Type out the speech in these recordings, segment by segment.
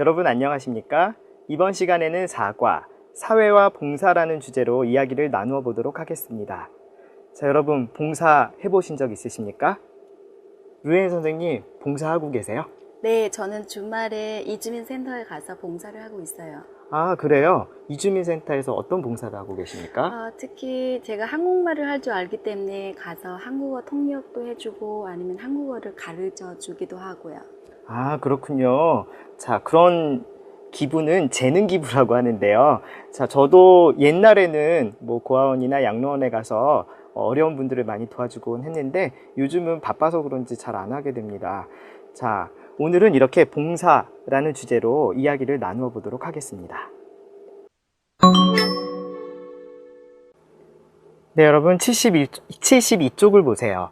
여러분 안녕하십니까? 이번 시간에는 사과, 사회와 봉사라는 주제로 이야기를 나누어 보도록 하겠습니다. 자, 여러분 봉사 해보신 적 있으십니까? 루엔 선생님 봉사하고 계세요? 네, 저는 주말에 이주민 센터에 가서 봉사를 하고 있어요. 아, 그래요? 이주민센터에서 어떤 봉사를 하고 계십니까? 특히 제가 한국말을 할 줄 알기 때문에 가서 한국어 통역도 해주고 아니면 한국어를 가르쳐 주기도 하고요. 아, 그렇군요. 자, 그런 기부는 재능 기부라고 하는데요. 자, 저도 옛날에는 고아원이나 양로원에 가서 어려운 분들을 많이 도와주곤 했는데 요즘은 바빠서 그런지 잘 안 하게 됩니다. 자, 오늘은 이렇게 봉사라는 주제로 이야기를 나누어 보도록 하겠습니다. 네, 여러분 72쪽을 보세요.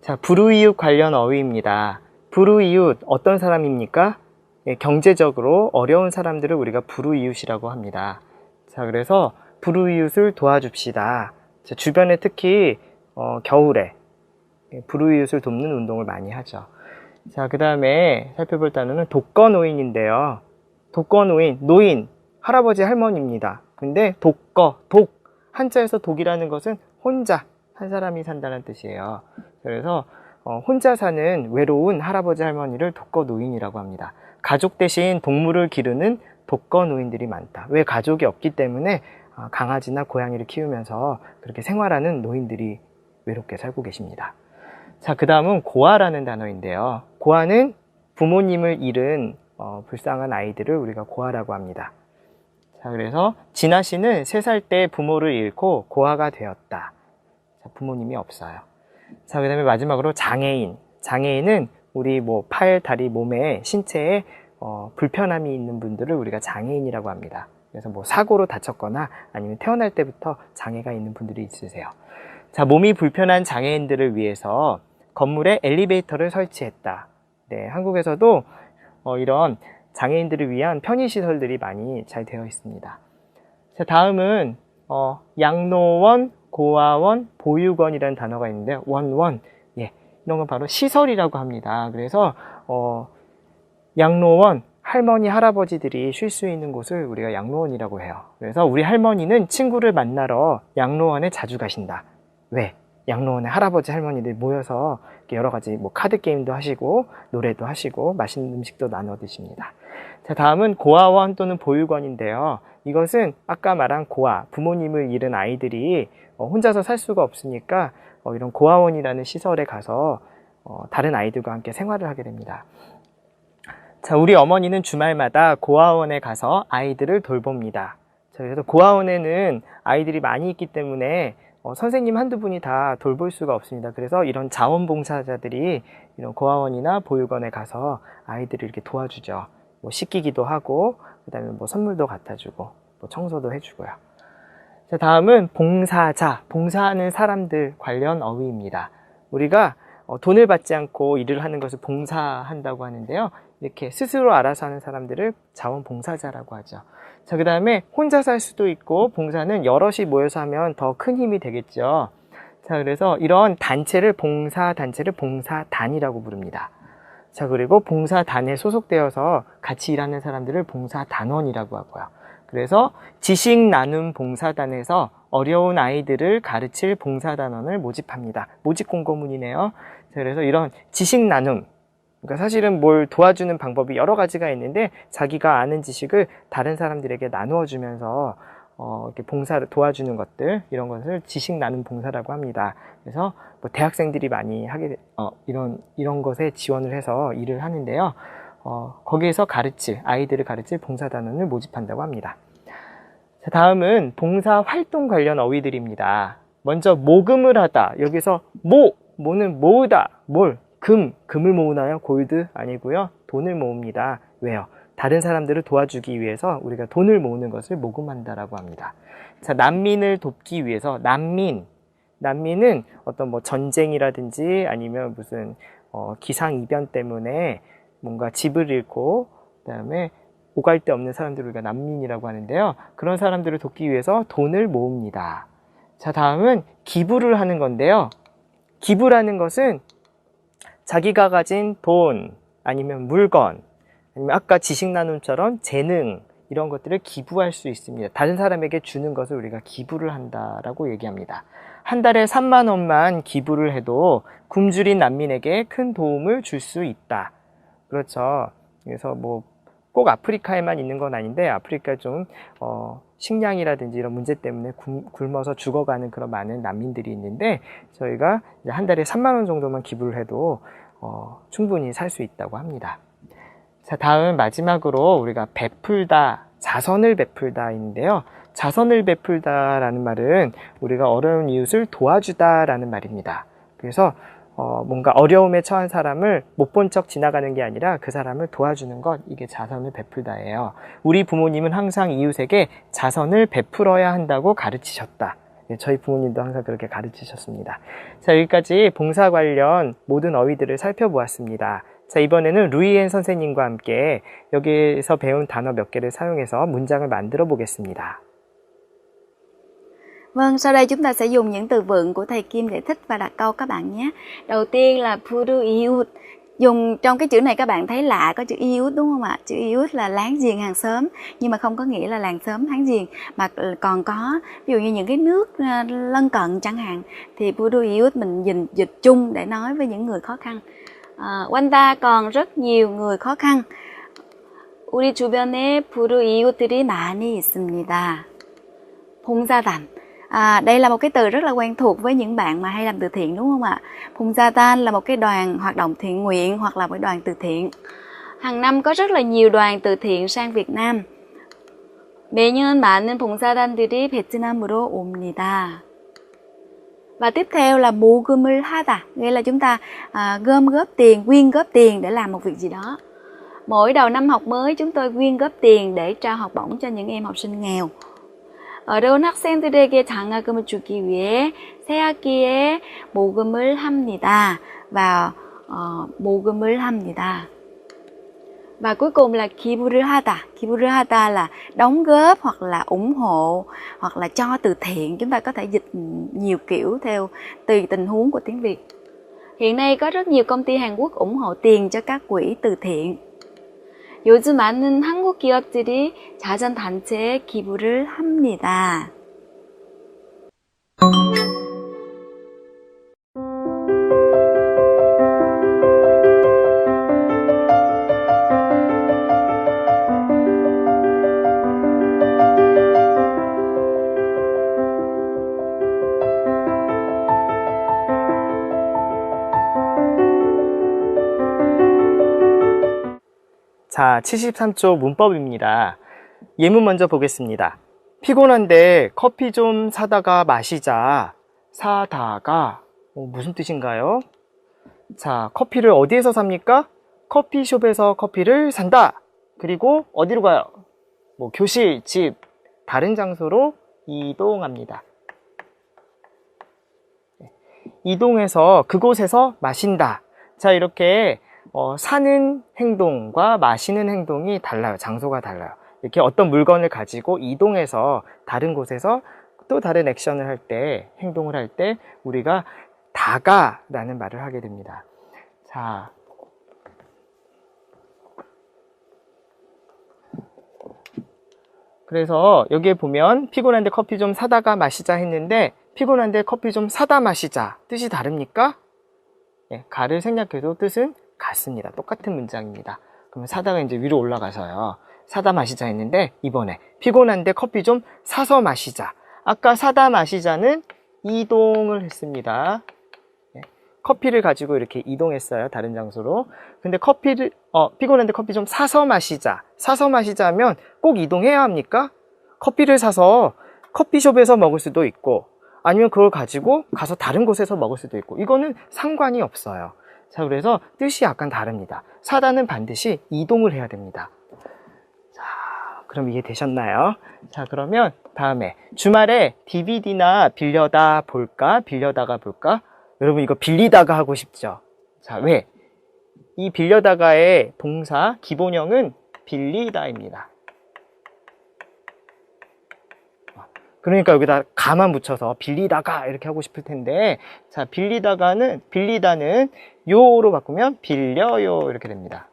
자, 불우이웃 관련 어휘입니다. 불우이웃 어떤 사람입니까? 예, 경제적으로 어려운 사람들을 우리가 불우이웃이라고 합니다. 자, 그래서 불우이웃을 도와줍시다. 자, 주변에 특히 겨울에 불우이웃을 돕는 운동을 많이 하죠. 자, 그 다음에 살펴볼 단어는 독거노인인데요. 독거노인, 노인, 할아버지 할머니입니다. 근데 독, 한자에서 독이라는 것은 혼자 한 사람이 산다는 뜻이에요. 그래서 혼자 사는 외로운 할아버지 할머니를 독거노인이라고 합니다. 가족 대신 동물을 기르는 독거노인들이 많다. 왜? 가족이 없기 때문에 강아지나 고양이를 키우면서 그렇게 생활하는 노인들이 외롭게 살고 계십니다. 자, 그 다음은 고아라는 단어인데요. 고아는 부모님을 잃은 불쌍한 아이들을 우리가 고아라고 합니다. 자, 그래서 진아 씨는 3살 때 부모를 잃고 고아가 되었다. 자, 부모님이 없어요. 자, 그 다음에 마지막으로 장애인. 장애인은 우리 팔, 다리, 몸에, 신체에 불편함이 있는 분들을 우리가 장애인이라고 합니다. 그래서 사고로 다쳤거나 아니면 태어날 때부터 장애가 있는 분들이 있으세요. 자, 몸이 불편한 장애인들을 위해서 건물에 엘리베이터를 설치했다. 네, 한국에서도 이런 장애인들을 위한 편의시설들이 많이 잘 되어 있습니다. 자, 다음은 양로원, 고아원, 보육원이라는 단어가 있는데 원원, 예, 이런 건 바로 시설이라고 합니다. 그래서 양로원, 할머니, 할아버지들이 쉴 수 있는 곳을 우리가 양로원이라고 해요. 그래서 우리 할머니는 친구를 만나러 양로원에 자주 가신다. 왜? 양로원에 할아버지, 할머니들 모여서 여러 가지 카드 게임도 하시고 노래도 하시고 맛있는 음식도 나눠 드십니다. 자, 다음은 고아원 또는 보육원인데요. 이것은 아까 말한 고아, 부모님을 잃은 아이들이 혼자서 살 수가 없으니까 이런 고아원이라는 시설에 가서 다른 아이들과 함께 생활을 하게 됩니다. 자, 우리 어머니는 주말마다 고아원에 가서 아이들을 돌봅니다. 자, 그래서 고아원에는 아이들이 많이 있기 때문에 선생님 한두 분이 다 돌볼 수가 없습니다. 그래서 이런 자원봉사자들이 이런 고아원이나 보육원에 가서 아이들을 이렇게 도와주죠. 씻기기도 하고, 그 다음에 선물도 갖다 주고, 청소도 해주고요. 자, 다음은 봉사자, 봉사하는 사람들 관련 어휘입니다. 우리가 돈을 받지 않고 일을 하는 것을 봉사한다고 하는데요. 이렇게 스스로 알아서 하는 사람들을 자원봉사자라고 하죠. 자, 그 다음에 혼자 살 수도 있고 봉사는 여럿이 모여서 하면 더 큰 힘이 되겠죠. 자, 그래서 이런 단체를 봉사단체를 봉사단이라고 부릅니다. 자, 그리고 봉사단에 소속되어서 같이 일하는 사람들을 봉사단원이라고 하고요. 그래서 지식 나눔 봉사단에서 어려운 아이들을 가르칠 봉사단원을 모집합니다. 모집 공고문이네요. 자, 그래서 이런 지식 나눔, 그러니까 사실은 뭘 도와주는 방법이 여러 가지가 있는데 자기가 아는 지식을 다른 사람들에게 나누어 주면서 이렇게 봉사를 도와주는 것들, 이런 것을 지식 나눔 봉사라고 합니다. 그래서 대학생들이 많이 하게 이런 것에 지원을 해서 일을 하는데요. 거기에서 아이들을 가르칠 봉사단원을 모집한다고 합니다. 자, 다음은 봉사활동 관련 어휘들입니다. 먼저 모금을 하다. 여기서 모는 모으다. 금을 모으나요? 골드 아니고요. 돈을 모읍니다. 왜요? 다른 사람들을 도와주기 위해서 우리가 돈을 모으는 것을 모금한다라고 합니다. 자, 난민을 돕기 위해서 난민은 어떤 전쟁이라든지 아니면 무슨 기상이변 때문에 뭔가 집을 잃고 그다음에 오갈 데 없는 사람들을 우리가 난민이라고 하는데요. 그런 사람들을 돕기 위해서 돈을 모읍니다. 자, 다음은 기부를 하는 건데요. 기부라는 것은 자기가 가진 돈 아니면 물건 아니면 아까 지식 나눔처럼 재능 이런 것들을 기부할 수 있습니다. 다른 사람에게 주는 것을 우리가 기부를 한다라고 얘기합니다. 한 달에 3만 원만 기부를 해도 굶주린 난민에게 큰 도움을 줄 수 있다. 그렇죠. 그래서 뭐 꼭 아프리카에만 있는 건 아닌데 아프리카 좀 식량이라든지 이런 문제 때문에 굶어서 죽어가는 그런 많은 난민들이 있는데 저희가 이제 한 달에 3만 원 정도만 기부를 해도 충분히 살 수 있다고 합니다. 자, 다음 마지막으로 우리가 베풀다, 자선을 베풀다인데요. 자선을 베풀다라는 말은 우리가 어려운 이웃을 도와주다라는 말입니다. 그래서 뭔가 어려움에 처한 사람을 못 본 척 지나가는 게 아니라 그 사람을 도와주는 것, 이게 자선을 베풀다예요. 우리 부모님은 항상 이웃에게 자선을 베풀어야 한다고 가르치셨다. 네, 저희 부모님도 항상 그렇게 가르치셨습니다. 자, 여기까지 봉사 관련 모든 어휘들을 살펴보았습니다. 자, 이번에는 루이엔 선생님과 함께 여기에서 배운 단어 몇 개를 사용해서 문장을 만들어 보겠습니다. Vâng, sau đây chúng ta sẽ dùng những từ vựng của thầy Kim để thích và đặt câu các bạn nhé. Đầu tiên là Puru-iut. Dùng trong cái chữ này các bạn thấy lạ, có chữ iut đúng không ạ? Chữ iut là láng giềng hàng xóm, nhưng mà không có nghĩa là làng xóm láng giềng, mà còn có ví dụ như những cái nước lân cận chẳng hạn, thì Puru-iut mình dịch chung để nói với những người khó khăn. Quanh ta còn rất nhiều người khó khăn. 우리 주변에 Puru-iut들이 많이 있습니다. 봉사단. Đây là một cái từ rất là quen thuộc với những bạn mà hay làm từ thiện đúng không ạ? 봉사단 là một cái đoàn hoạt động thiện nguyện hoặc là một đoàn từ thiện. Hàng năm có rất là nhiều đoàn từ thiện sang Việt Nam. 매년 많은 봉사단들이 베트남으로 옵니다. Và tiếp theo là 모금을 하다, nghĩa là chúng ta gom góp tiền, quyên góp tiền để làm một việc gì đó. Mỗi đầu năm học mới chúng tôi quyên góp tiền để trao học bổng cho những em học sinh nghèo. 어려운 학생들에게 장학금을 주기 위해 새 학기에 모금을 합니다. và 모금을 합니다. Và cuối cùng là 기부를 하다. 기부를 하다 là đóng góp hoặc là ủng hộ hoặc là cho từ thiện. Chúng ta có thể dịch nhiều kiểu theo tùy tình huống của tiếng Việt. Hiện nay có rất nhiều công ty Hàn Quốc ủng hộ tiền cho các quỹ từ thiện. 요즘 많은 한국 기업들이 자선 단체에 기부를 합니다. 자, 73조 문법입니다. 예문 먼저 보겠습니다. 피곤한데 커피 좀 사다가 마시자. 사다가 무슨 뜻인가요? 자, 커피를 어디에서 삽니까? 커피숍에서 커피를 산다. 그리고 어디로 가요? 뭐 교실, 집, 다른 장소로 이동합니다. 이동해서 그곳에서 마신다. 자, 이렇게 사는 행동과 마시는 행동이 달라요. 장소가 달라요. 이렇게 어떤 물건을 가지고 이동해서 다른 곳에서 또 다른 액션을 할 때, 행동을 할 때 우리가 다가라는 말을 하게 됩니다. 자, 그래서 여기에 보면 피곤한데 커피 좀 사다가 마시자 했는데 피곤한데 커피 좀 사다 마시자 뜻이 다릅니까? 네, 가를 생략해도 뜻은 같습니다. 똑같은 문장입니다. 그러면 사다가 이제 위로 올라가서요. 사다 마시자 했는데 이번에 피곤한데 커피 좀 사서 마시자. 아까 사다 마시자는 이동을 했습니다. 네, 커피를 가지고 이렇게 이동했어요. 다른 장소로. 근데 피곤한데 커피 좀 사서 마시자. 사서 마시자 하면 꼭 이동해야 합니까? 커피를 사서 커피숍에서 먹을 수도 있고 아니면 그걸 가지고 가서 다른 곳에서 먹을 수도 있고 이거는 상관이 없어요. 자, 그래서 뜻이 약간 다릅니다. 사다는 반드시 이동을 해야 됩니다. 자, 그럼 이해되셨나요? 자, 그러면 다음에 주말에 DVD나 빌려다가 볼까? 여러분 이거 빌리다가 하고 싶죠? 자, 왜? 이 빌려다가의 동사 기본형은 빌리다입니다. 그러니까 여기다 가만 붙여서 빌리다가 이렇게 하고 싶을 텐데 자, 빌리다는 요로 바꾸면 빌려요 이렇게 됩니다.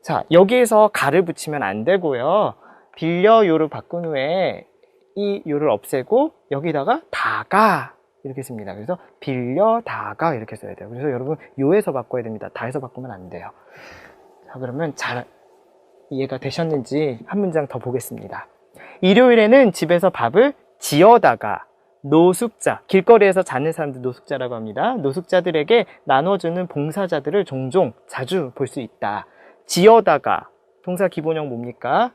자, 여기에서 가를 붙이면 안 되고요. 빌려 요를 바꾼 후에 이 요를 없애고 여기다가 다가 이렇게 씁니다. 그래서 빌려 다가 이렇게 써야 돼요. 그래서 여러분 요에서 바꿔야 됩니다. 다에서 바꾸면 안 돼요. 자, 그러면 잘 이해가 되셨는지 한 문장 더 보겠습니다. 일요일에는 집에서 밥을 지어다가 노숙자, 길거리에서 자는 사람들 노숙자라고 합니다. 노숙자들에게 나눠주는 봉사자들을 종종 자주 볼 수 있다. 지어다가 동사 기본형 뭡니까?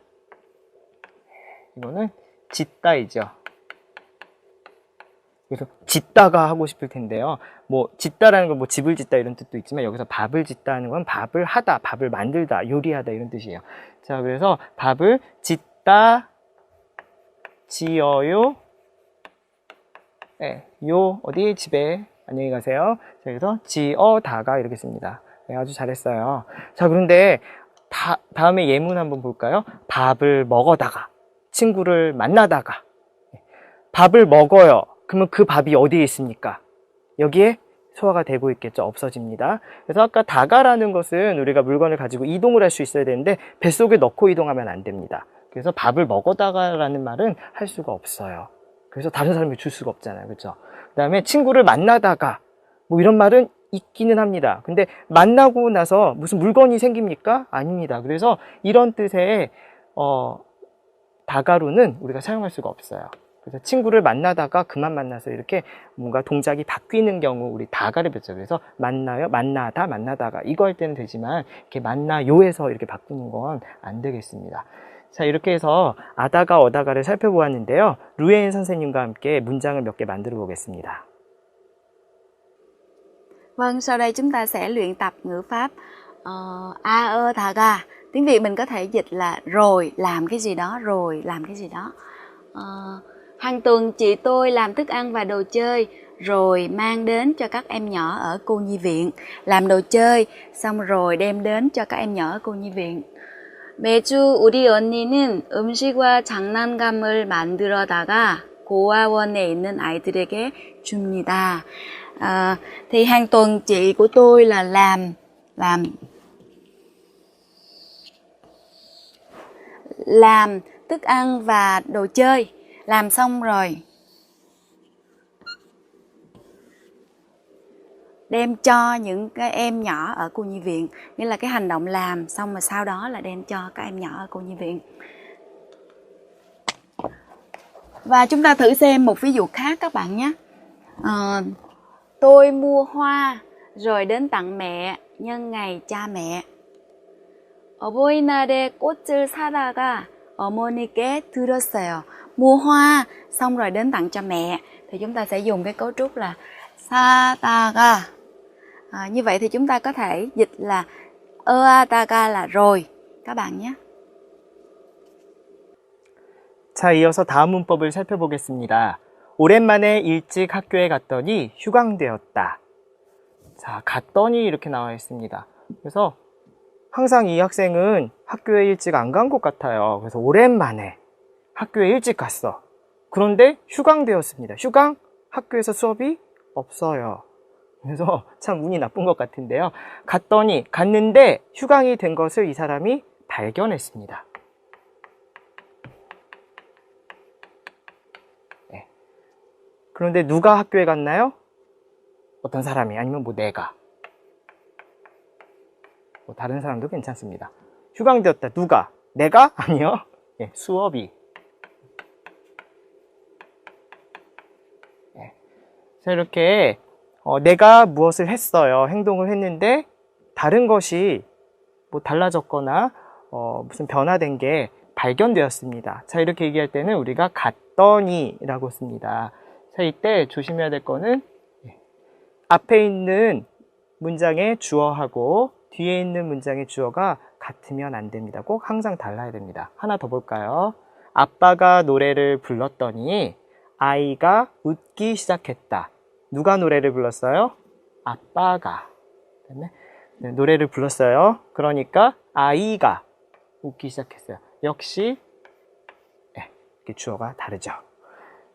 이거는 짓다이죠. 그래서 짓다가 하고 싶을 텐데요. 뭐 짓다라는 건 뭐 집을 짓다 이런 뜻도 있지만 여기서 밥을 짓다는 건 밥을 하다, 밥을 만들다, 요리하다 이런 뜻이에요. 자, 그래서 밥을 짓다, 지어요. 네, 요 어디 집에 안녕히 가세요. 자, 그래서 지어다가 이렇게 씁니다. 네, 아주 잘했어요. 자, 그런데 다음에 예문 한번 볼까요? 밥을 먹어다가, 친구를 만나다가. 밥을 먹어요. 그러면 그 밥이 어디에 있습니까? 여기에 소화가 되고 있겠죠. 없어집니다. 그래서 아까 다가라는 것은 우리가 물건을 가지고 이동을 할 수 있어야 되는데 뱃속에 넣고 이동하면 안 됩니다. 그래서 밥을 먹어다가라는 말은 할 수가 없어요. 그래서 다른 사람이 줄 수가 없잖아요. 그렇죠? 그 다음에 친구를 만나다가 뭐 이런 말은 있기는 합니다. 근데 만나고 나서 무슨 물건이 생깁니까? 아닙니다. 그래서 이런 뜻의 다가로는 우리가 사용할 수가 없어요. 그래서 친구를 만나다가 그만 만나서 이렇게 뭔가 동작이 바뀌는 경우 우리 다가를 배웠죠. 그래서 만나요, 만나다, 만나다가 이거 할 때는 되지만 이렇게 만나요에서 이렇게 바꾸는 건 안 되겠습니다. 자, 이렇게 해서 아다가 어다가를 살펴보았는데요. 루에인 선생님과 함께 문장을 몇 개 만들어 보겠습니다. Vâng, sau đây chúng ta sẽ luyện tập ngữ pháp a ơ thà ga. Tiếng Việt mình có thể dịch là rồi làm cái gì đó, rồi làm cái gì đó. Hàng tuần chị tôi làm thức ăn và đồ chơi rồi mang đến cho các em nhỏ ở cô nhi viện. Làm đồ chơi xong rồi đem đến cho các em nhỏ ở cô nhi viện. 매주 우리 언니는 음식과 장난감을 만들어다가 고아원에 있는 아이들에게 줍니다. Thì hàng tuần chị của tôi là làm thức ăn và đồ chơi, làm xong rồi đem cho những cái em nhỏ ở cô nhi viện, nghĩa là cái hành động làm xong rồi sau đó là đem cho các em nhỏ ở cô nhi viện. Và chúng ta thử xem một ví dụ khác các bạn nhé. Tôi mua hoa rồi đến tặng mẹ nhân ngày cha mẹ. 어버이날에 꽃을 사다가 어머니께 드렸어요. Mua hoa xong rồi đến tặng cho mẹ thì chúng ta sẽ dùng cái cấu trúc là 사다가. Như vậy thì chúng ta có thể dịch là 어하다가 là rồi các bạn nhé. 자, 이어서 다음 문법을 살펴보겠습니다. 오랜만에 일찍 학교에 갔더니 휴강되었다. 자, 갔더니 이렇게 나와 있습니다. 그래서 항상 이 학생은 학교에 일찍 안 간 것 같아요. 그래서 오랜만에 학교에 일찍 갔어. 그런데 휴강되었습니다. 휴강? 학교에서 수업이 없어요. 그래서 참 운이 나쁜 것 같은데요. 갔는데 휴강이 된 것을 이 사람이 발견했습니다. 네. 그런데 누가 학교에 갔나요? 어떤 사람이, 아니면 뭐 내가. 뭐 다른 사람도 괜찮습니다. 휴강되었다. 누가? 내가? 아니요. 네, 수업이. 네. 자, 이렇게 내가 무엇을 했어요. 행동을 했는데 다른 것이 뭐 달라졌거나 무슨 변화된 게 발견되었습니다. 자, 이렇게 얘기할 때는 우리가 갔더니 라고 씁니다. 자, 이때 조심해야 될 거는 앞에 있는 문장의 주어하고 뒤에 있는 문장의 주어가 같으면 안 됩니다. 꼭 항상 달라야 됩니다. 하나 더 볼까요? 아빠가 노래를 불렀더니 아이가 웃기 시작했다. 누가 노래를 불렀어요? 아빠가. 네, 노래를 불렀어요. 그러니까 아이가 웃기 시작했어요. 역시 네, 이렇게 주어가 다르죠.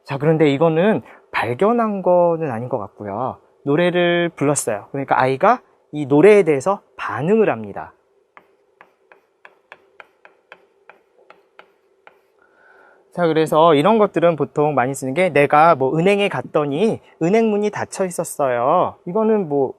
자, 그런데 이거는 발견한 거는 아닌 것 같고요. 노래를 불렀어요. 그러니까 아이가 이 노래에 대해서 반응을 합니다. 자, 그래서 이런 것들은 보통 많이 쓰는 게 내가 뭐 은행에 갔더니 은행문이 닫혀 있었어요. 이거는 뭐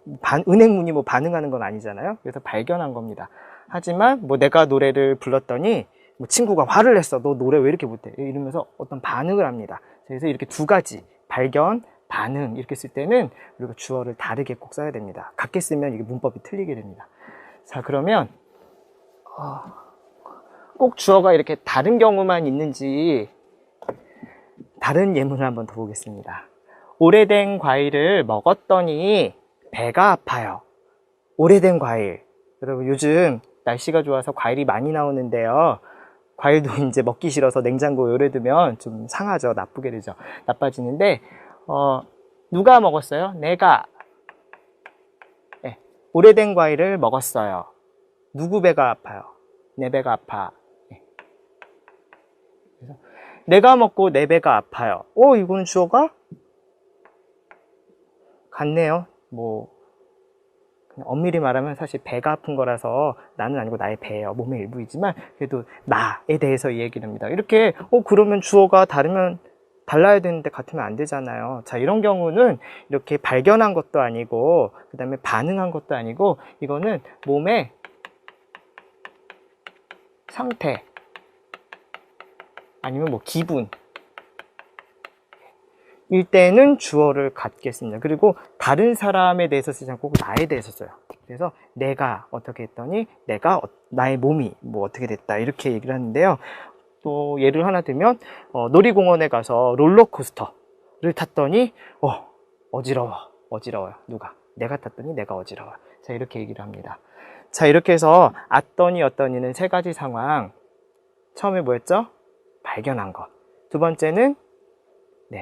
은행문이 뭐 반응하는 건 아니잖아요. 그래서 발견한 겁니다. 하지만 뭐 내가 노래를 불렀더니 뭐 친구가 화를 냈어. 너 노래 왜 이렇게 못해? 이러면서 어떤 반응을 합니다. 그래서 이렇게 두 가지 발견, 반응 이렇게 쓸 때는 우리가 주어를 다르게 꼭 써야 됩니다. 같게 쓰면 이게 문법이 틀리게 됩니다. 자, 그러면 꼭 주어가 이렇게 다른 경우만 있는지 다른 예문을 한번 더 보겠습니다. 오래된 과일을 먹었더니 배가 아파요. 오래된 과일. 여러분 요즘 날씨가 좋아서 과일이 많이 나오는데요. 과일도 이제 먹기 싫어서 냉장고에 오래 두면 좀 상하죠. 나쁘게 되죠. 나빠지는데 누가 먹었어요? 내가. 네, 오래된 과일을 먹었어요. 누구 배가 아파요? 내 배가 아파. 네. 그래서 내가 먹고 내 배가 아파요. 이거는 주어가 같네요. 뭐 그냥 엄밀히 말하면 사실 배가 아픈 거라서 나는 아니고 나의 배예요. 몸의 일부이지만 그래도 나에 대해서 이 얘기를 합니다. 이렇게 그러면 주어가 달라야 되는데 같으면 안 되잖아요. 자, 이런 경우는 이렇게 발견한 것도 아니고 그 다음에 반응한 것도 아니고 이거는 몸의 상태 아니면 뭐 기분 일 때는 주어를 갖겠습니다. 그리고 다른 사람에 대해서 쓰지 않고 나에 대해서 써요. 그래서 내가 어떻게 했더니 나의 몸이 뭐 어떻게 됐다 이렇게 얘기를 하는데요. 또 예를 하나 들면 놀이공원에 가서 롤러코스터를 탔더니 어지러워요. 누가? 내가 탔더니 내가 어지러워. 자, 이렇게 얘기를 합니다. 자, 이렇게 해서 어떠니는 세 가지 상황. 처음에 뭐였죠? 발견한 것. 두 번째는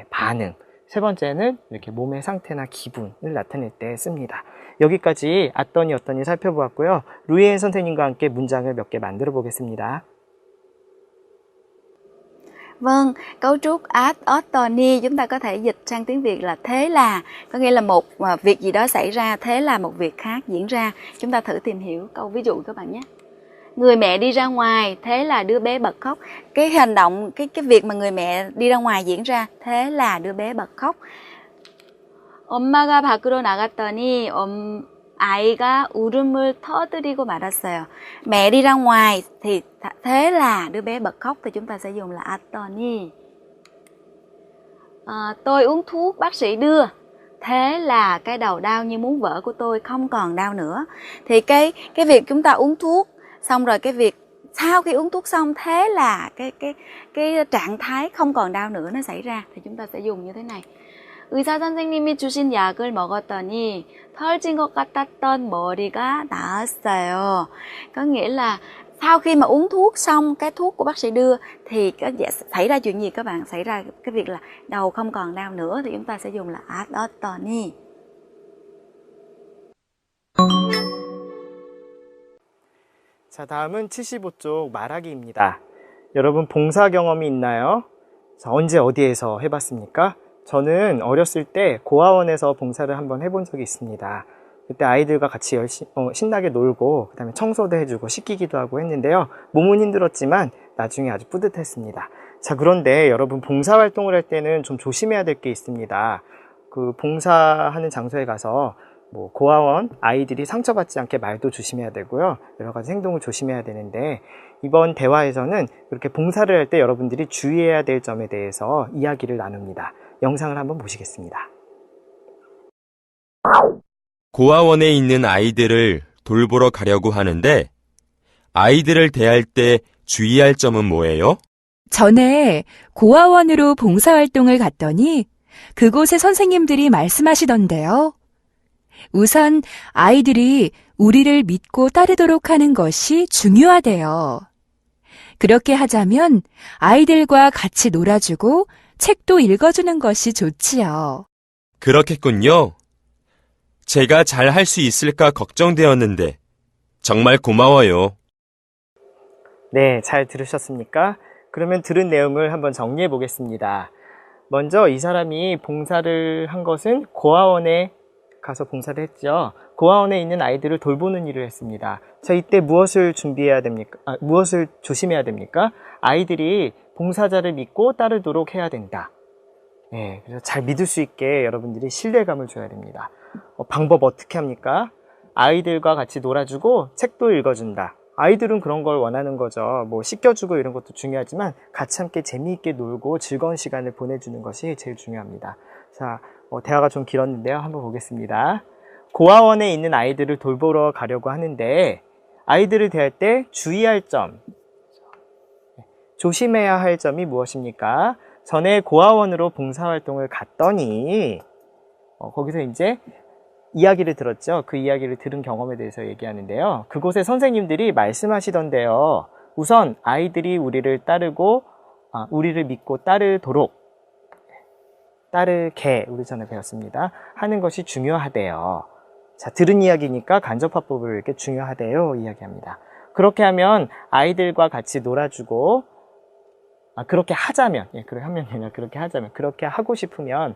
반응. 세 번째는 이렇게 몸의 상태나 기분을 나타낼 때 씁니다. 여기까지 어떠니 살펴보았고요. 루이엔 선생님과 함께 문장을 몇 개 만들어 보겠습니다. Vâng, cấu trúc attorney chúng ta có thể dịch sang tiếng Việt là thế là, có nghĩa là một việc gì đó xảy ra, thế là một việc khác diễn ra. Chúng ta thử tìm hiểu câu ví dụ các bạn nhé. Người mẹ đi ra ngoài, thế là đứa bé bật khóc. Cái hành động, cái việc mà người mẹ đi ra ngoài diễn ra, thế là đứa bé bật khóc. 엄마가 밖으로 나갔더니 아이가 울음을 터뜨리고 말았어요. Mẹ đi ra ngoài thì thế là đứa bé bật khóc thì chúng ta sẽ dùng là attorney. Tôi uống thuốc bác sĩ đưa. Thế là cái đầu đau như muốn vỡ của tôi không còn đau nữa. Thì cái việc chúng ta uống thuốc xong rồi cái việc sau khi uống thuốc xong thế là cái trạng thái không còn đau nữa nó xảy ra thì chúng ta sẽ dùng như thế này. 의사 선생님이 주신 약을 먹었더니 털진 것 같았던 머리가 나았어요. Có nghĩa là sau khi mà uống thuốc xong cái thuốc của bác sĩ đưa thì xảy ra chuyện gì các bạn? Xảy ra cái việc là đầu không còn đau nữa thì chúng ta sẽ dùng là attorney. 자, 다음은 75쪽 말하기입니다. 여러분 봉사 경험이 있나요? 자, 언제 어디에서 해봤습니까? 저는 어렸을 때 고아원에서 봉사를 한번 해본 적이 있습니다. 그때 아이들과 같이 신나게 놀고 그 다음에 청소도 해주고 씻기기도 하고 했는데요. 몸은 힘들었지만 나중에 아주 뿌듯했습니다. 자, 그런데 여러분 봉사활동을 할 때는 좀 조심해야 될 게 있습니다. 그 봉사하는 장소에 가서 뭐 고아원 아이들이 상처받지 않게 말도 조심해야 되고요. 여러 가지 행동을 조심해야 되는데 이번 대화에서는 이렇게 봉사를 할 때 여러분들이 주의해야 될 점에 대해서 이야기를 나눕니다. 영상을 한번 보시겠습니다. 고아원에 있는 아이들을 돌보러 가려고 하는데 아이들을 대할 때 주의할 점은 뭐예요? 전에 고아원으로 봉사활동을 갔더니 그곳의 선생님들이 말씀하시던데요. 우선 아이들이 우리를 믿고 따르도록 하는 것이 중요하대요. 그렇게 하자면 아이들과 같이 놀아주고 책도 읽어주는 것이 좋지요. 그렇겠군요. 제가 잘 할 수 있을까 걱정되었는데 정말 고마워요. 네, 잘 들으셨습니까? 그러면 들은 내용을 한번 정리해 보겠습니다. 먼저 이 사람이 봉사를 한 것은 고아원에 가서 봉사를 했죠. 고아원에 있는 아이들을 돌보는 일을 했습니다. 자, 이때 무엇을 준비해야 됩니까? 무엇을 조심해야 됩니까? 아이들이 봉사자를 믿고 따르도록 해야 된다. 네, 그래서 잘 믿을 수 있게 여러분들이 신뢰감을 줘야 됩니다. 방법 어떻게 합니까? 아이들과 같이 놀아주고 책도 읽어준다. 아이들은 그런 걸 원하는 거죠. 뭐 씻겨주고 이런 것도 중요하지만 같이 함께 재미있게 놀고 즐거운 시간을 보내주는 것이 제일 중요합니다. 자, 대화가 좀 길었는데요. 한번 보겠습니다. 고아원에 있는 아이들을 돌보러 가려고 하는데 아이들을 대할 때 주의할 점, 조심해야 할 점이 무엇입니까? 전에 고아원으로 봉사활동을 갔더니 거기서 이제 이야기를 들었죠. 그 이야기를 들은 경험에 대해서 얘기하는데요. 그곳에 선생님들이 말씀하시던데요. 우선 아이들이 우리를 믿고 따르도록, 따르게 우리 전에 배웠습니다. 하는 것이 중요하대요. 자, 들은 이야기니까 간접화법을 이렇게 중요하대요 이야기합니다. 그렇게 하면 아이들과 같이 놀아주고 그렇게 하자면, 그렇게 하고 싶으면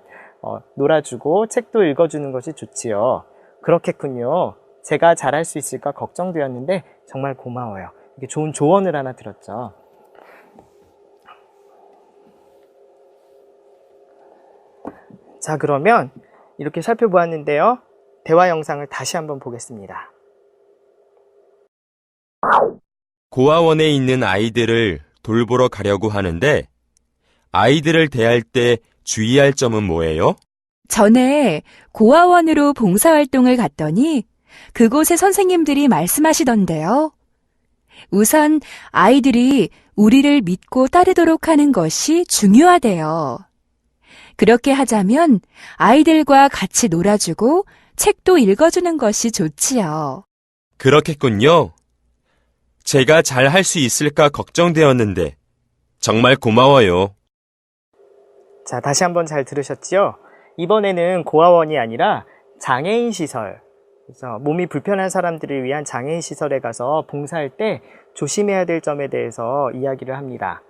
놀아주고 책도 읽어주는 것이 좋지요. 그렇겠군요. 제가 잘할 수 있을까 걱정되었는데 정말 고마워요. 이게 좋은 조언을 하나 들었죠. 자, 그러면 이렇게 살펴보았는데요. 대화 영상을 다시 한번 보겠습니다. 고아원에 있는 아이들을 돌보러 가려고 하는데 아이들을 대할 때 주의할 점은 뭐예요? 전에 고아원으로 봉사활동을 갔더니 그곳에 선생님들이 말씀하시던데요. 우선 아이들이 우리를 믿고 따르도록 하는 것이 중요하대요. 그렇게 하자면 아이들과 같이 놀아주고 책도 읽어주는 것이 좋지요. 그렇겠군요. 제가 잘 할 수 있을까 걱정되었는데 정말 고마워요. 자, 다시 한번 잘 들으셨지요? 이번에는 고아원이 아니라 장애인 시설, 그래서 몸이 불편한 사람들을 위한 장애인 시설에 가서 봉사할 때 조심해야 될 점에 대해서 이야기를 합니다.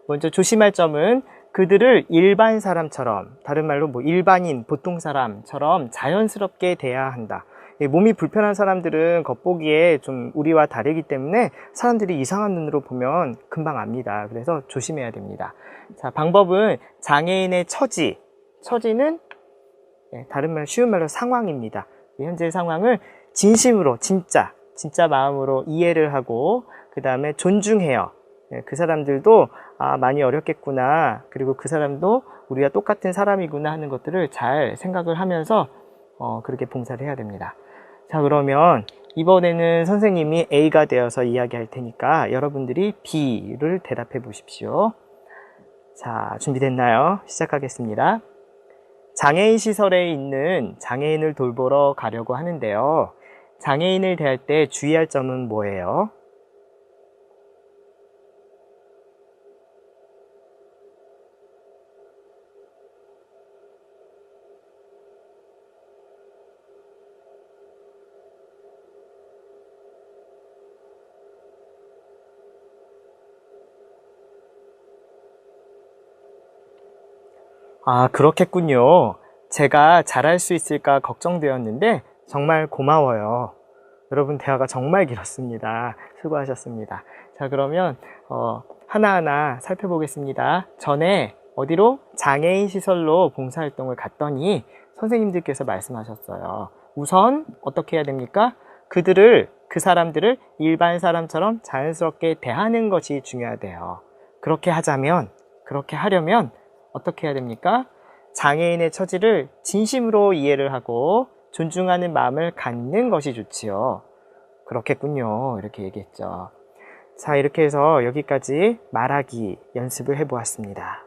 먼저 조심할 점은 그들을 일반 사람처럼, 다른 말로 일반인, 보통 사람처럼 자연스럽게 대해야 한다. 몸이 불편한 사람들은 겉보기에 좀 우리와 다르기 때문에 사람들이 이상한 눈으로 보면 금방 압니다. 그래서 조심해야 됩니다. 자, 방법은 장애인의 처지는 다른 말, 쉬운 말로 상황입니다. 현재의 상황을 진심으로, 진짜 마음으로 이해를 하고 그 다음에 존중해요. 그 사람들도 많이 어렵겠구나, 그리고 그 사람도 우리가 똑같은 사람이구나 하는 것들을 잘 생각을 하면서 그렇게 봉사를 해야 됩니다. 자, 그러면 이번에는 선생님이 A가 되어서 이야기할 테니까 여러분들이 B를 대답해 보십시오. 자, 준비됐나요? 시작하겠습니다. 장애인 시설에 있는 장애인을 돌보러 가려고 하는데요. 장애인을 대할 때 주의할 점은 뭐예요? 그렇겠군요. 제가 잘할 수 있을까 걱정되었는데 정말 고마워요. 여러분, 대화가 정말 길었습니다. 수고하셨습니다. 자, 그러면 하나하나 살펴보겠습니다. 전에 어디로? 장애인 시설로 봉사활동을 갔더니 선생님들께서 말씀하셨어요. 우선 어떻게 해야 됩니까? 그 사람들을 일반 사람처럼 자연스럽게 대하는 것이 중요하대요. 그렇게 하려면 어떻게 해야 됩니까? 장애인의 처지를 진심으로 이해를 하고 존중하는 마음을 갖는 것이 좋지요. 그렇겠군요. 이렇게 얘기했죠. 자, 이렇게 해서 여기까지 말하기 연습을 해보았습니다.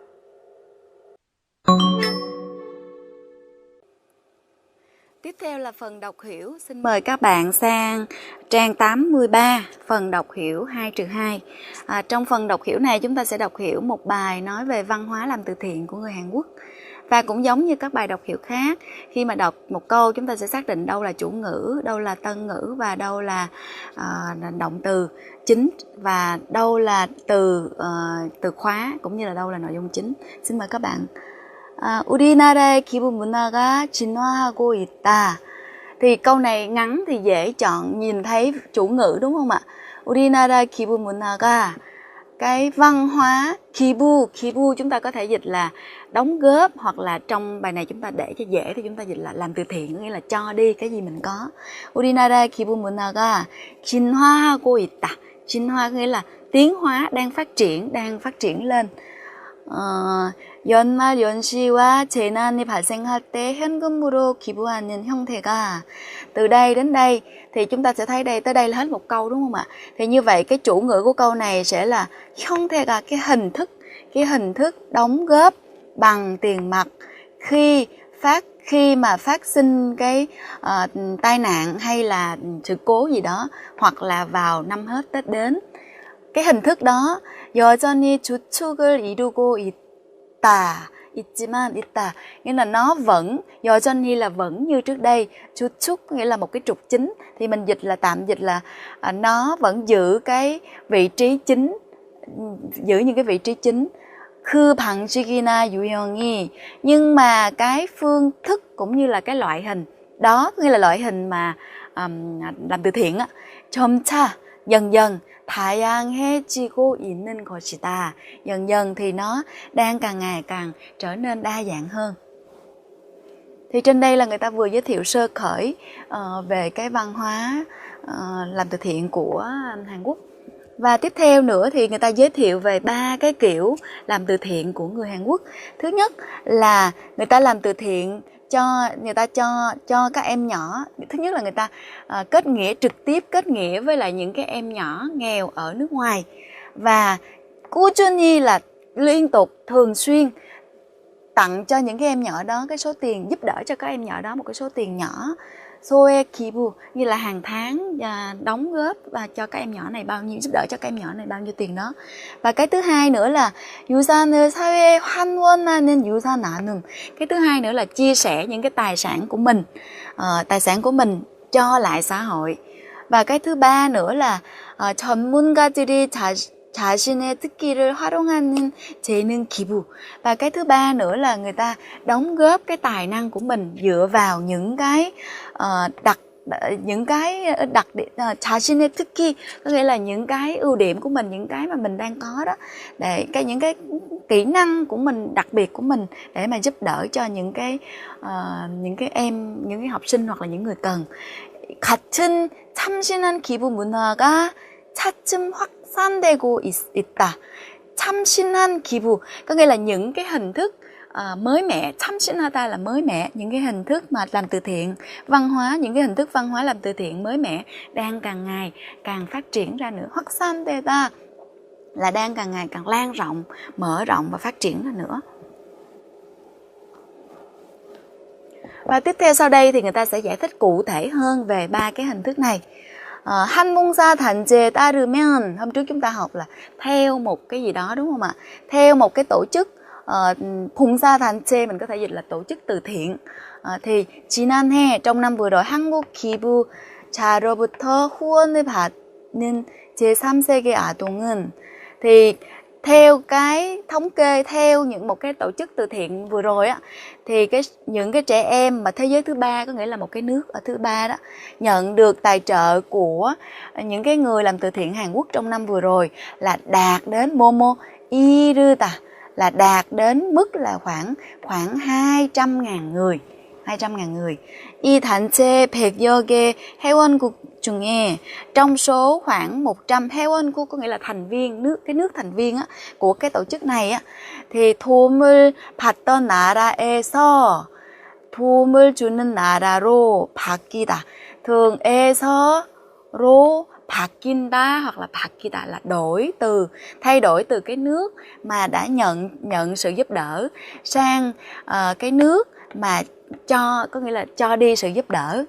Tiếp theo là phần đọc hiểu. Xin mời các bạn sang trang 83, phần đọc hiểu 2-2. Trong phần đọc hiểu này chúng ta sẽ đọc hiểu một bài nói về văn hóa làm từ thiện của người Hàn Quốc. Và cũng giống như các bài đọc hiểu khác, khi mà đọc một câu chúng ta sẽ xác định đâu là chủ ngữ, đâu là tân ngữ và đâu là động từ chính và đâu là từ khóa cũng như là đâu là nội dung chính. Xin mời các bạn. 우리나라의 기본 문화가 진화하고 있다. Thì câu này ngắn thì dễ chọn nhìn thấy chủ ngữ đúng không ạ? 우리나라 기본 문화가 cái văn hóa. Kibu chúng ta có thể dịch là đóng góp, hoặc là trong bài này chúng ta để cho dễ thì chúng ta dịch là làm từ thiện, nghĩa là cho đi cái gì mình có. 우리나라의 기부 문화가 진화하고 있다. 진화 nghĩa là tiến hóa, đang phát triển lên. 연말 연시와 재난이 발생할 때 현금으로 기부하는 형태가, từ đây đến đây thì chúng ta sẽ thấy đây, tới đây là hết một câu đúng không ạ? Thì như vậy cái chủ ngữ của câu này sẽ là 형태가, cái hình thức đóng góp bằng tiền mặt khi mà phát sinh cái tai nạn hay là sự cố gì đó, hoặc là vào năm hết Tết đến. Cái hình thức đó 여전히 주축을 이루고 있지만 nghĩa là nó vẫn, 여전히 là vẫn như trước đây, 주축 nghĩa là một cái trục chính, thì mình tạm dịch là nó vẫn giữ cái vị trí chính, giữ những cái vị trí chính. 그 방식이나 유형이, nhưng mà cái phương thức cũng như là cái loại hình đó, nghĩa là loại hình mà làm từ thiện á, 점차 dần dần 다양해지고 있는 것이다. Dần dần thì nó đang càng ngày càng trở nên đa dạng hơn. Thì trên đây là người ta vừa giới thiệu sơ khởi về cái văn hóa làm từ thiện của Hàn Quốc. Và tiếp theo nữa thì người ta giới thiệu về 3 cái kiểu làm từ thiện của người Hàn Quốc. Thứ nhất là người ta làm từ thiện cho các em nhỏ. Thứ nhất là người ta trực tiếp kết nghĩa với lại những cái em nhỏ nghèo ở nước ngoài, và 꾸준히 là liên tục, thường xuyên tặng cho những cái em nhỏ đó cái số tiền, giúp đỡ cho các em nhỏ đó một cái số tiền nhỏ. 소액 기부 như là hàng tháng đóng góp và cho các em nhỏ này bao nhiêu, giúp đỡ cho các em nhỏ này bao nhiêu tiền đó. Và cái thứ hai nữa là 유산을 사회에 환원하는 유산 나눔. Cái thứ hai nữa là chia sẻ những cái tài sản của mình cho lại xã hội. Và cái thứ ba nữa là 전문가들이 자신의 특기를 활용하는 재능 기부. Và cái thứ ba nữa là người ta đóng góp cái tài năng của mình dựa vào những cái 자신의 특기, có nghĩa là những cái ưu điểm của mình, những cái mà mình đang có đó, để những cái kỹ năng của mình, đặc biệt của mình, để mà giúp đỡ cho những cái em, những cái học sinh hoặc là những người cần. 같은 참신한 기부 문화가 차츰 확산되고 있다. 참신한 기부 có nghĩa là những cái hình thức mới mẻ. 참신하다 là mới mẻ, những cái hình thức mà làm từ thiện, văn hóa, những cái hình thức văn hóa làm từ thiện mới mẻ đang càng ngày càng phát triển ra nữa. 확산되다 là đang càng ngày càng lan rộng, mở rộng và phát triển ra nữa. Và tiếp theo sau đây thì người ta sẽ giải thích cụ thể hơn về 3 cái hình thức này. 한봉사 단체에 따르면, hôm trước chúng ta học là theo một cái gì đó đúng không ạ? Theo một cái tổ chức, 봉사 단체 mình có thể dịch là tổ chức từ thiện. Thì 지난해 trong năm vừa rồi, 한국 기부자로부터 후원을 받는 제3세계 아동은, thì theo cái thống kê, theo một cái tổ chức từ thiện vừa rồi á, thì những cái trẻ em mà thế giới thứ ba, có nghĩa là một cái nước ở thứ ba đó, nhận được tài trợ của những cái người làm từ thiện Hàn Quốc trong năm vừa rồi là đạt đến 모모 이르다, là đạt đến mức là khoảng 200.000 người. 200.000 người. 이 단체 100여 개 회원국 중에, trong số khoảng 100 회원국 có nghĩa là thành viên, cái nước thành viên á, của cái tổ chức này á, thì 도움을 받던 나라에서 도움을 주는 나라로 바뀌다. thường 에서로 바뀐다 hoặc là 바뀌다 là thay đổi từ cái nước mà đã nhận sự giúp đỡ sang cái nước mà có nghĩa là cho đi sự giúp đỡ.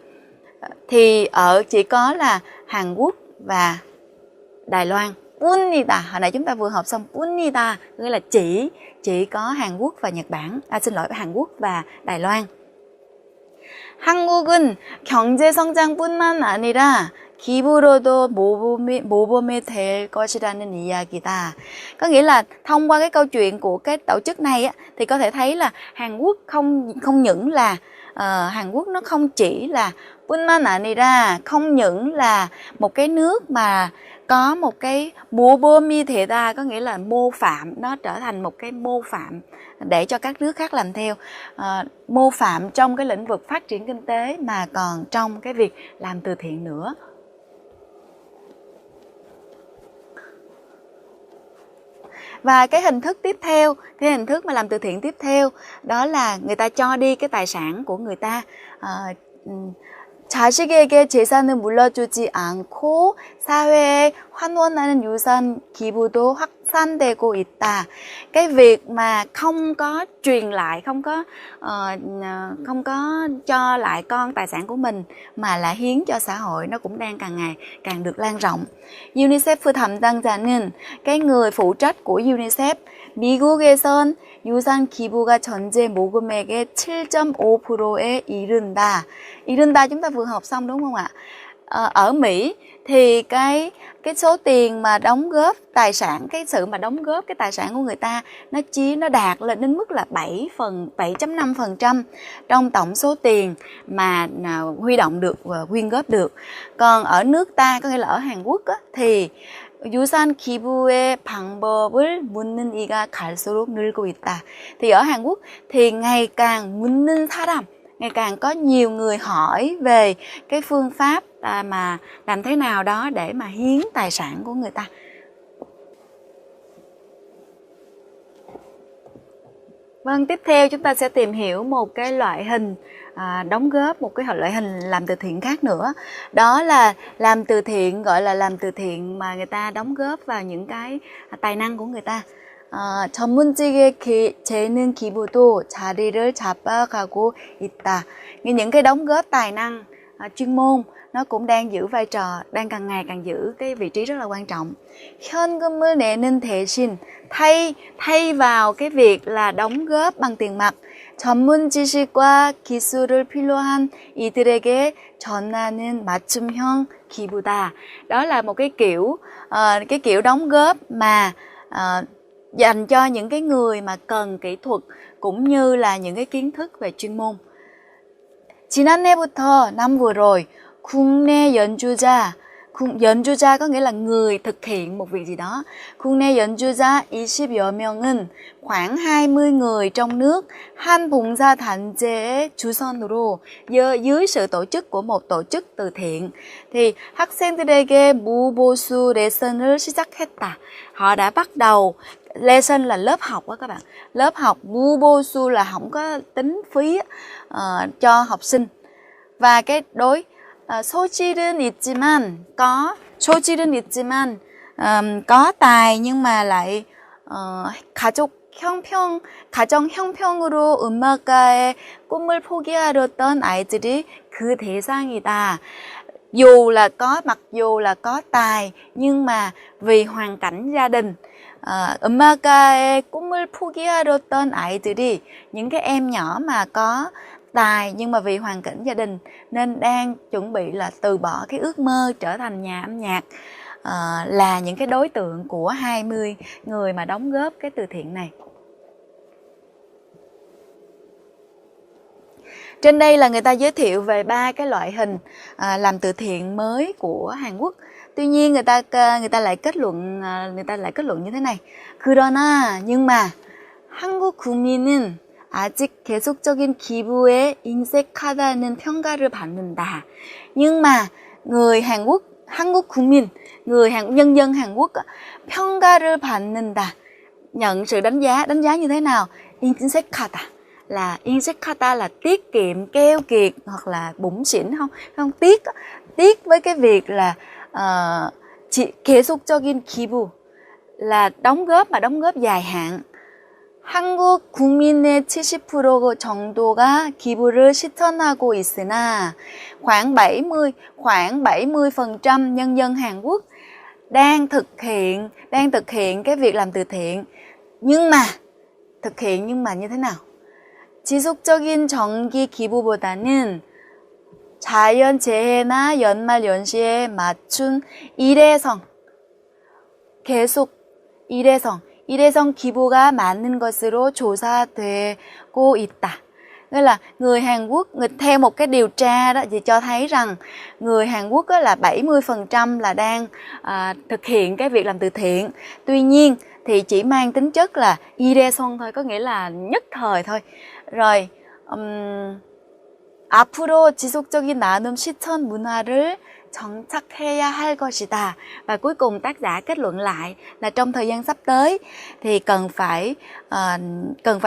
Thì chỉ có là Hàn Quốc và Đài Loan. 뿐이다, hồi nãy chúng ta vừa học xong 뿐이다, nghĩa là chỉ có Hàn Quốc và Nhật Bản, Hàn Quốc và Đài Loan. 한국은 경제 성장뿐만 아니라 기부로도 모범이 될 것이라는 이야기다. Có nghĩa là thông qua cái câu chuyện của cái tổ chức này á, thì có thể thấy là Hàn Quốc không những là Hàn Quốc nó không chỉ là 뿐만 아니라, không những là một cái nước mà có một cái 모범이 되다, có nghĩa là mô phạm, nó trở thành một cái mô phạm để cho các nước khác làm theo, mô phạm trong cái lĩnh vực phát triển kinh tế mà còn trong cái việc làm từ thiện nữa. Và cái hình thức tiếp theo, cái hình thức mà làm từ thiện tiếp theo, đó là người ta cho đi cái tài sản của người ta. 자식에게 재산을 물려주지 않고 사회에 환원하는 유산 기부도 확산되고 있다. Cái việc mà không có truyền lại, không có cho lại con tài sản của mình mà là hiến cho xã hội, nó cũng đang càng ngày càng được lan rộng. UNICEF 담당자는, cái người phụ trách của UNICEF, 미국에선 유산 기부가 전체 모금액의 7.5%에 이른다. 이른다 chúng ta vừa học xong đúng không ạ? Ở Mỹ thì cái số tiền mà đóng góp tài sản, cái sự mà đóng góp cái tài sản của người ta nó đạt lên đến mức là 7.5% trong tổng số tiền mà huy động được và quyên góp được. Còn ở nước ta, có nghĩa là ở Hàn Quốc á, thì 유산 기부의 방법을 묻는 이가 갈수록 늘고 있다. Thì ở Hàn Quốc thì ngày càng 묻는 사람, ngày càng có nhiều người hỏi về cái phương pháp mà làm thế nào đó để mà hiến tài sản của người ta. Vâng, tiếp theo chúng ta sẽ tìm hiểu một cái loại hình đóng góp, một cái loại hình làm từ thiện khác nữa. Đó là làm từ thiện, gọi là làm từ thiện mà người ta đóng góp vào những cái tài năng của người ta. 전문직의 재능 기부도 자리를 잡아가고 있다. Những cái đóng góp tài năng chuyên môn nó cũng đang giữ vai trò, đang càng ngày càng giữ cái vị trí rất là quan trọng. 현금을 내는 대신, thay vào cái việc là đóng góp bằng tiền mặt, 전문 지식과 기술을 필요한 이들에게 전하는 맞춤형 기부다. Đó là một cái kiểu đóng góp mà dành cho những cái người mà cần kỹ thuật cũng như là những cái kiến thức về chuyên môn. 지난해부터, năm vừa rồi, 국내 연주자 có nghĩa là người thực hiện một việc gì đó. 국내 연주자 20여 명은 khoảng 20 người trong nước, 한 봉사단체의 주선으로, dưới sự tổ chức của một tổ chức từ thiện, thì 학생들에게 무보수 레슨을 시작했다. Họ đã bắt đầu, lesson là lớp học đó các bạn, lớp học, 무보수 là không có tính phí cho học sinh. Và cái 소질은 있지만, có tài nhưng mà lại 가정 형편으로 음악가의 꿈을 포기하려던 아이들이 그 대상이다. Mặc dù là có tài nhưng mà vì hoàn cảnh gia đình, 음악가의 꿈을 포기하려던 아이들이, những cái em nhỏ mà có tài nhưng mà vì hoàn cảnh gia đình nên đang chuẩn bị là từ bỏ cái ước mơ trở thành nhà âm nhạc, là những cái đối tượng của 20 người mà đóng góp cái từ thiện này. Trên đây là người ta giới thiệu về 3 cái loại hình làm từ thiện mới của Hàn Quốc. Tuy nhiên người ta lại kết luận như thế này. 그러나, nhưng mà 한국 국민은 아직 계속적인 기부에 인색하다는 평가를 받는다. Nhưng mà người Hàn Quốc, 한국 국민, nhân dân Hàn Quốc 평가를 받는다, nhận sự đánh giá như thế nào? 인색하다 là tiết kiệm, keo kiệt hoặc là bủn xỉn, không tiếc với cái việc là 계속적인 기부 là đóng góp dài hạn. 한국 국민의 70% 정도가 기부를 실천하고 있으나 khoảng 70% nhân dân Hàn Quốc đang thực hiện cái việc làm từ thiện. Nhưng mà như thế nào? 지속적인 정기 기부보다는 자연재해나 연말 연시에 맞춘 일회성, 계속 일회성 기부가 많은 것으로 조사되고 있다. Nghĩa là người Hàn Quốc, theo một cái điều tra đó thì cho thấy rằng người Hàn Quốc là 70% là đang thực hiện cái việc làm từ thiện. Tuy nhiên thì chỉ mang tính chất là 일회성 thôi, có nghĩa là nhất thời thôi. Rồi 앞으로 지속적인 나눔 실천 문화를 정착해야 할 것이다. Và cuối cùng tác giả kết luận lại là trong thời gian sắp tới thì cần phải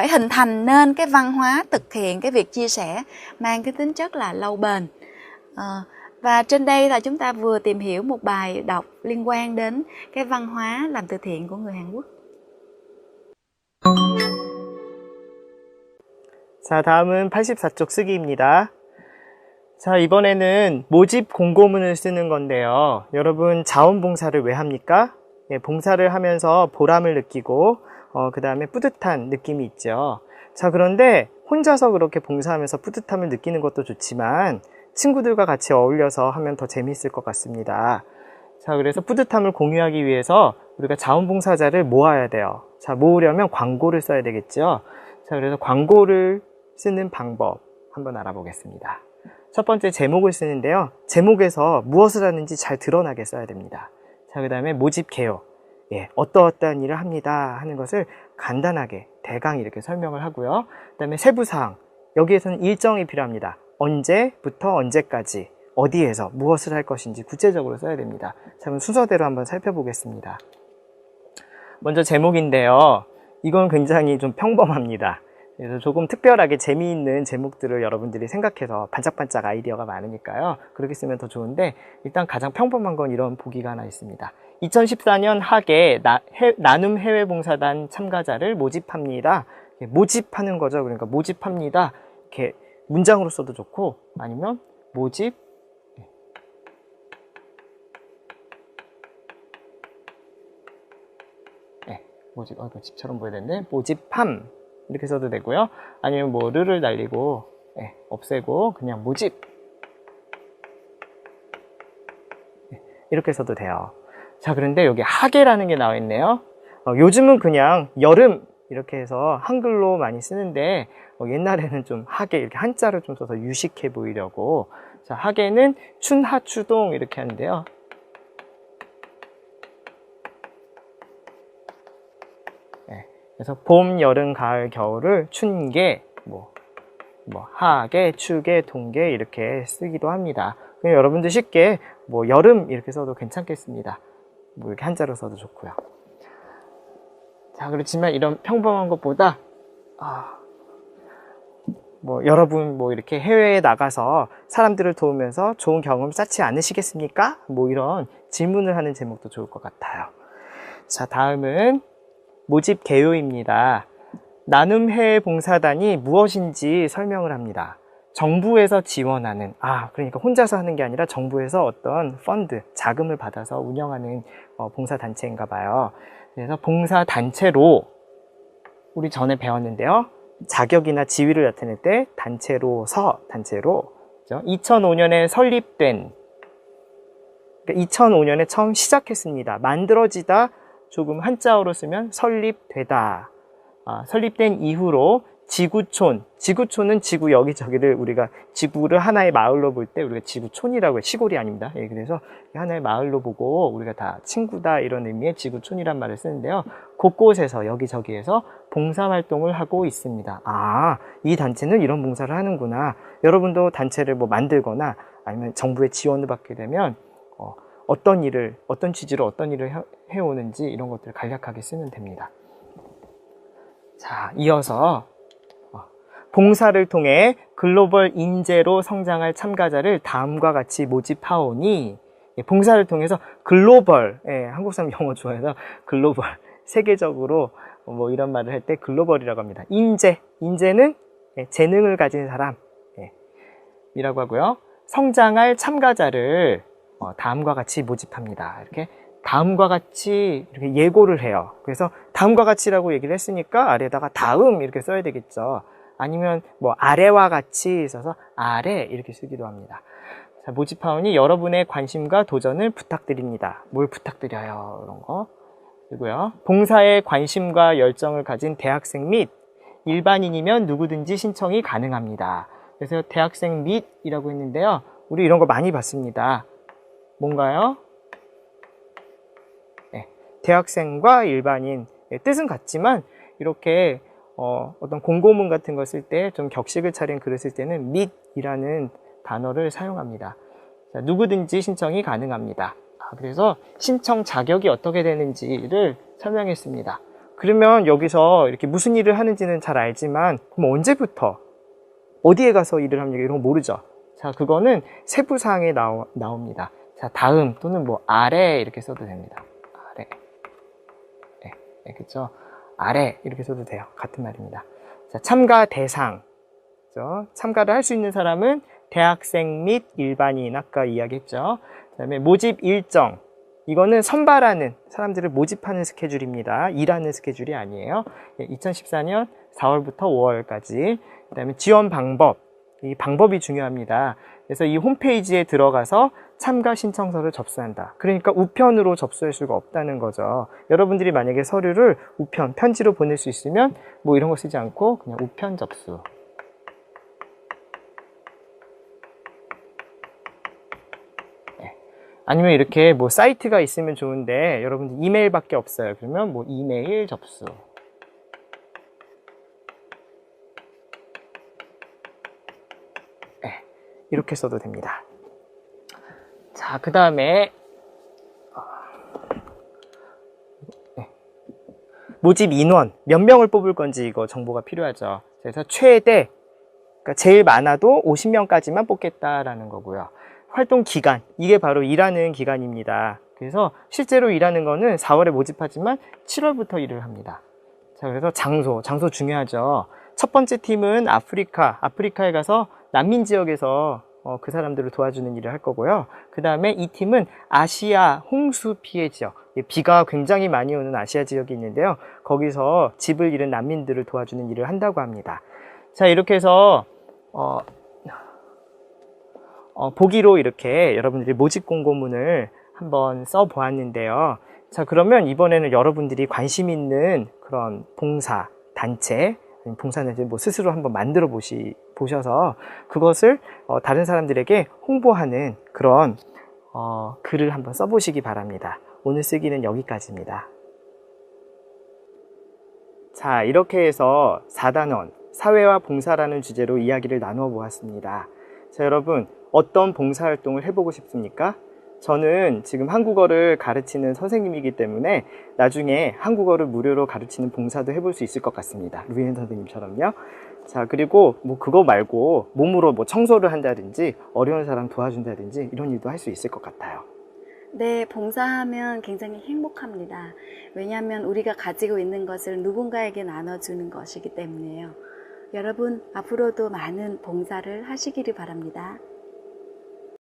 hình thành nên cái văn hóa thực hiện cái việc chia sẻ mang cái tính chất là lâu bền. Và trên đây là chúng ta vừa tìm hiểu một bài đọc liên quan đến cái văn hóa làm từ thiện của người Hàn Quốc. 자, 다음은 84쪽 쓰기입니다. 자, 이번에는 모집 공고문을 쓰는 건데요. 여러분, 자원봉사를 왜 합니까? 예, 봉사를 하면서 보람을 느끼고 그 다음에 뿌듯한 느낌이 있죠. 자, 그런데 혼자서 그렇게 봉사하면서 뿌듯함을 느끼는 것도 좋지만 친구들과 같이 어울려서 하면 더 재미있을 것 같습니다. 자, 그래서 뿌듯함을 공유하기 위해서 우리가 자원봉사자를 모아야 돼요. 자, 모으려면 광고를 써야 되겠죠. 자, 그래서 광고를 쓰는 방법 한번 알아보겠습니다. 첫 번째, 제목을 쓰는데요. 제목에서 무엇을 하는지 잘 드러나게 써야 됩니다. 자, 그 다음에 모집 개요. 예, 어떠어떠한 일을 합니다 하는 것을 간단하게 대강 이렇게 설명을 하고요. 그 다음에 세부사항, 여기에서는 일정이 필요합니다. 언제부터 언제까지 어디에서 무엇을 할 것인지 구체적으로 써야 됩니다. 자, 그럼 순서대로 한번 살펴보겠습니다. 먼저 제목인데요. 이건 굉장히 좀 평범합니다. 그래서 조금 특별하게 재미있는 제목들을 여러분들이 생각해서 반짝반짝 아이디어가 많으니까요. 그렇게 쓰면 더 좋은데, 일단 가장 평범한 건 이런 보기가 하나 있습니다. 2014년 하계 나눔 해외봉사단 참가자를 모집합니다. 모집하는 거죠. 그러니까 모집합니다. 이렇게 문장으로 써도 좋고, 아니면 모집 집처럼 보여야 되는데 모집함 이렇게 써도 되고요. 아니면 뭐 르를 날리고 없애고 그냥 모집 이렇게 써도 돼요. 자, 그런데 여기 하계라는 게 나와 있네요. 요즘은 그냥 여름 이렇게 해서 한글로 많이 쓰는데 옛날에는 좀 하계 이렇게 한자를 좀 써서 유식해 보이려고. 자, 하계는 춘하 추동 이렇게 하는데요. 그래서 봄, 여름, 가을, 겨울을 춘계, 하계, 추계, 동계 이렇게 쓰기도 합니다. 여러분들 쉽게 여름 이렇게 써도 괜찮겠습니다. 이렇게 한자로 써도 좋고요. 자, 그렇지만 이런 평범한 것보다 여러분 이렇게 해외에 나가서 사람들을 도우면서 좋은 경험 쌓지 않으시겠습니까? 이런 질문을 하는 제목도 좋을 것 같아요. 자, 다음은 모집 개요입니다. 나눔 해외 봉사단이 무엇인지 설명을 합니다. 정부에서 지원하는, 그러니까 혼자서 하는 게 아니라 정부에서 어떤 펀드, 자금을 받아서 운영하는 봉사단체인가 봐요. 그래서 봉사단체로, 우리 전에 배웠는데요. 자격이나 지위를 나타낼 때 단체로 2005년에 설립된, 그러니까 2005년에 처음 시작했습니다. 만들어지다, 조금 한자어로 쓰면 설립되다. 설립된 이후로 지구촌은 지구 여기저기를 우리가 지구를 하나의 마을로 볼 때 우리가 지구촌이라고 해요. 시골이 아닙니다. 예, 그래서 하나의 마을로 보고 우리가 다 친구다 이런 의미의 지구촌이란 말을 쓰는데요. 곳곳에서 여기저기에서 봉사활동을 하고 있습니다. 이 단체는 이런 봉사를 하는구나. 여러분도 단체를 만들거나 아니면 정부의 지원을 받게 되면 어떤 취지로 어떤 일을 해오는지 이런 것들을 간략하게 쓰면 됩니다. 자, 이어서 봉사를 통해 글로벌 인재로 성장할 참가자를 다음과 같이 모집하오니, 봉사를 통해서 글로벌, 한국 사람 영어 좋아해서 글로벌, 세계적으로 이런 말을 할 때 글로벌이라고 합니다. 인재는 재능을 가진 사람이라고 하고요. 성장할 참가자를 다음과 같이 모집합니다. 이렇게 다음과 같이 이렇게 예고를 해요. 그래서 다음과 같이라고 얘기를 했으니까 아래에다가 다음 이렇게 써야 되겠죠. 아니면 뭐 아래와 같이 있어서 아래 이렇게 쓰기도 합니다. 자, 모집하오니 여러분의 관심과 도전을 부탁드립니다. 뭘 부탁드려요? 이런 거. 그리고요. 봉사에 관심과 열정을 가진 대학생 및 일반인이면 누구든지 신청이 가능합니다. 그래서 대학생 및이라고 했는데요. 우리 이런 거 많이 봤습니다. 뭔가요? 네, 대학생과 일반인. 네, 뜻은 같지만 이렇게 어떤 공고문 같은 거 쓸 때 좀 격식을 차린 글을 쓸 때는 및이라는 단어를 사용합니다. 자, 누구든지 신청이 가능합니다. 그래서 신청 자격이 어떻게 되는지를 설명했습니다. 그러면 여기서 이렇게 무슨 일을 하는지는 잘 알지만 그럼 언제부터 어디에 가서 일을 합니까? 이런 거 모르죠. 자, 그거는 세부사항에 나옵니다. 자, 다음 또는 뭐 아래 이렇게 써도 됩니다. 아래. 네, 그렇죠? 아래 이렇게 써도 돼요. 같은 말입니다. 자, 참가 대상. 그렇죠? 참가를 할 수 있는 사람은 대학생 및 일반인, 아까 이야기했죠. 그다음에 모집 일정. 이거는 선발하는 사람들을 모집하는 스케줄입니다. 일하는 스케줄이 아니에요. 2014년 4월부터 5월까지. 그다음에 지원 방법. 이 방법이 중요합니다. 그래서 이 홈페이지에 들어가서 참가 신청서를 접수한다. 그러니까 우편으로 접수할 수가 없다는 거죠. 여러분들이 만약에 서류를 우편, 편지로 보낼 수 있으면 뭐 이런 거 쓰지 않고 그냥 우편 접수. 네. 아니면 이렇게 뭐 사이트가 있으면 좋은데 여러분들 이메일밖에 없어요. 그러면 뭐 이메일 접수. 네. 이렇게 써도 됩니다. 자, 그 다음에 모집 인원 몇 명을 뽑을 건지 이거 정보가 필요하죠. 그래서 최대, 그러니까 제일 많아도 50명까지만 뽑겠다라는 거고요. 활동 기간, 이게 바로 일하는 기간입니다. 그래서 실제로 일하는 거는 4월에 모집하지만 7월부터 일을 합니다. 자, 그래서 장소 중요하죠. 첫 번째 팀은 아프리카에 가서 난민 지역에서 그 사람들을 도와주는 일을 할 거고요. 그 다음에 이 팀은 아시아 홍수 피해 지역, 비가 굉장히 많이 오는 아시아 지역이 있는데요. 거기서 집을 잃은 난민들을 도와주는 일을 한다고 합니다. 자, 이렇게 해서 보기로 이렇게 여러분들이 모집 공고문을 한번 써 보았는데요. 자, 그러면 이번에는 여러분들이 관심 있는 그런 봉사 단체, 봉사단체 뭐 스스로 한번 만들어 보셔서 그것을 다른 사람들에게 홍보하는 그런 글을 한번 써보시기 바랍니다. 오늘 쓰기는 여기까지입니다. 자, 이렇게 해서 4단원 사회와 봉사라는 주제로 이야기를 나누어 보았습니다. 자, 여러분 어떤 봉사활동을 해보고 싶습니까? 저는 지금 한국어를 가르치는 선생님이기 때문에 나중에 한국어를 무료로 가르치는 봉사도 해볼 수 있을 것 같습니다. 루이엔 선생님처럼요. 자, 그리고 뭐 그거 말고 몸으로 뭐 청소를 한다든지 어려운 사람 도와준다든지 이런 일도 할 수 있을 것 같아요. 네, 봉사하면 굉장히 행복합니다. 왜냐하면 우리가 가지고 있는 것을 누군가에게 나눠주는 것이기 때문에요. 여러분, 앞으로도 많은 봉사를 하시기를 바랍니다.